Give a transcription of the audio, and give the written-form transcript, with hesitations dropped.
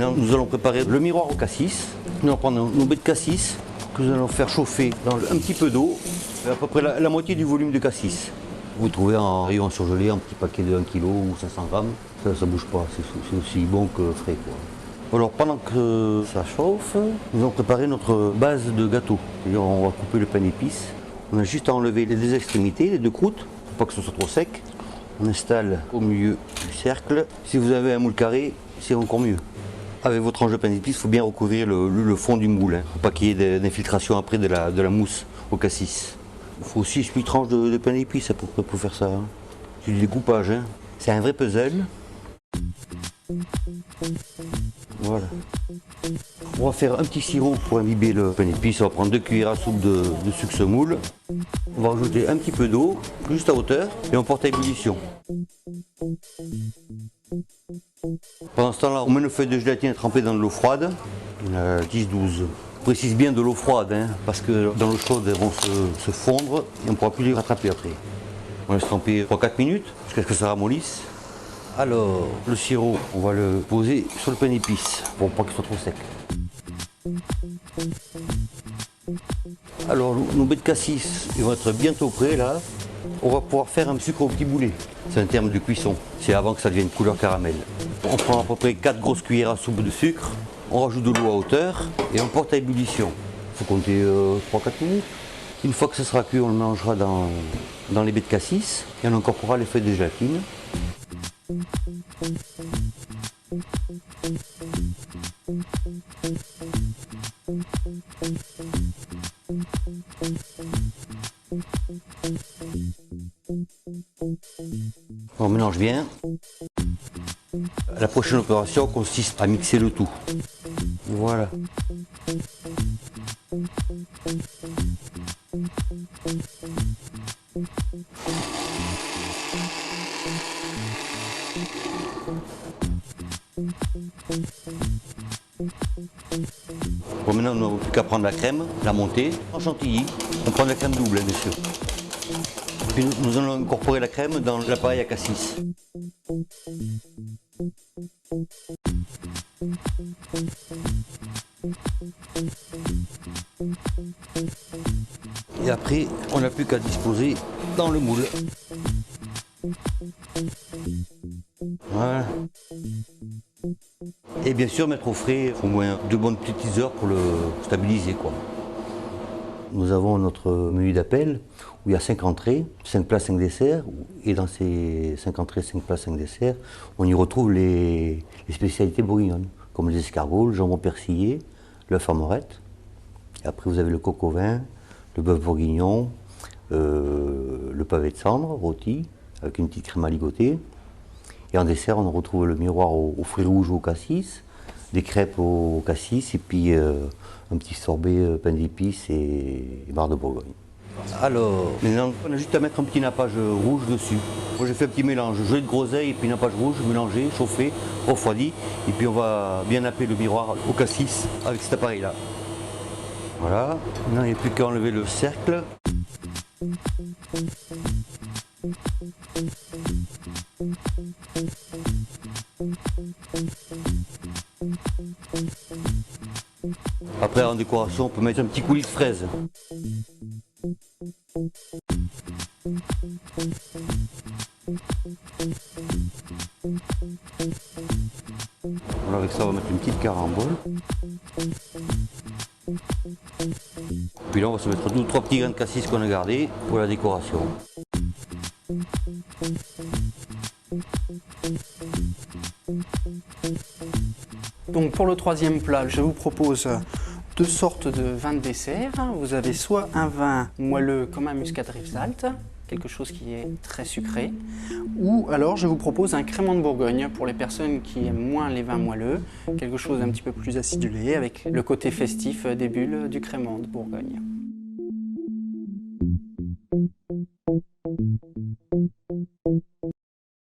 Maintenant, nous allons préparer le miroir au cassis. Nous allons prendre nos baies de cassis que nous allons faire chauffer dans un petit peu d'eau, à peu près la moitié du volume de cassis. Vous trouvez en rayon surgelé un petit paquet de 1 kg ou 500 grammes. Ça ne bouge pas, c'est aussi bon que frais, quoi. Alors pendant que ça chauffe, nous allons préparer notre base de gâteau. C'est-à-dire on va couper le pain d'épices. On a juste à enlever les deux extrémités, les deux croûtes, pour pas que ce soit trop sec. On installe au milieu du cercle. Si vous avez un moule carré, c'est encore mieux. Avec votre tranche de pain d'épices, il faut bien recouvrir le fond du moule, pour pas qu'il y ait d'infiltration après de la mousse au cassis. Il faut aussi 8 tranches de pain d'épices à peu près pour faire ça. C'est du découpage. C'est un vrai puzzle. Voilà. On va faire un petit sirop pour imbiber le pain d'épices. On va prendre 2 cuillères à soupe de sucre semoule. On va rajouter un petit peu d'eau, juste à hauteur, et on porte à ébullition. Pendant ce temps-là, on met nos feuilles de gélatine trempées dans de l'eau froide, 10-12. Je précise bien de l'eau froide, parce que dans l'eau chaude, elles vont se fondre et on ne pourra plus les rattraper après. On laisse tremper 3-4 minutes jusqu'à ce que ça ramollisse. Alors, le sirop, on va le poser sur le pain d'épices pour pas qu'il soit trop sec. Alors, nos baies de cassis ils vont être bientôt prêts là. On va pouvoir faire un sucre au petit boulet. C'est un terme de cuisson. C'est avant que ça devienne couleur caramel. On prend à peu près 4 grosses cuillères à soupe de sucre. On rajoute de l'eau à hauteur et on porte à ébullition. Il faut compter 3-4 minutes. Une fois que ce sera cuit, on le mélangera dans les baies de cassis et on incorporera les feuilles de gélatine. On mélange bien. La prochaine opération consiste à mixer le tout. Voilà. Bon, maintenant, nous n'avons plus qu'à prendre la crème, la monter en chantilly. On prend la crème double, bien sûr. Puis nous allons incorporer la crème dans l'appareil à cassis. Et après, on n'a plus qu'à disposer dans le moule. Voilà. Et bien sûr, mettre au frais au moins 2 bonnes petites heures pour le stabiliser, quoi. Nous avons notre menu d'appel où il y a 5 entrées, 5 plats, 5 desserts. Et dans ces 5 entrées, 5 plats, 5 desserts, on y retrouve les spécialités bourguignonnes, comme les escargots, le jambon persillé, l'œuf à morette. Et après, vous avez le coq au vin, le bœuf bourguignon, le pavé de cendre rôti, avec une petite crème à ligoter. Et en dessert, on retrouve le miroir aux fruits rouges ou au cassis, des crêpes au cassis, et puis un petit sorbet pain d'épices et barre de Bourgogne. Alors, maintenant, on a juste à mettre un petit nappage rouge dessus. Moi, j'ai fait un petit mélange, gelée de groseille et puis nappage rouge, mélangé, chauffé, refroidi. Et puis, on va bien napper le miroir au cassis avec cet appareil-là. Voilà. Maintenant, il n'y a plus qu'à enlever le cercle. Après, en décoration, on peut mettre un petit coulis de fraises. Voilà, avec ça, on va mettre une petite carambole. Puis là, on va se mettre 2 ou 3 petits grains de cassis qu'on a gardés pour la décoration. Donc pour le troisième plat, je vous propose 2 sortes de vins de dessert. Vous avez soit un vin moelleux comme un muscat Rivesaltes, quelque chose qui est très sucré, ou alors je vous propose un crémant de Bourgogne pour les personnes qui aiment moins les vins moelleux, quelque chose d'un petit peu plus acidulé avec le côté festif des bulles du crémant de Bourgogne.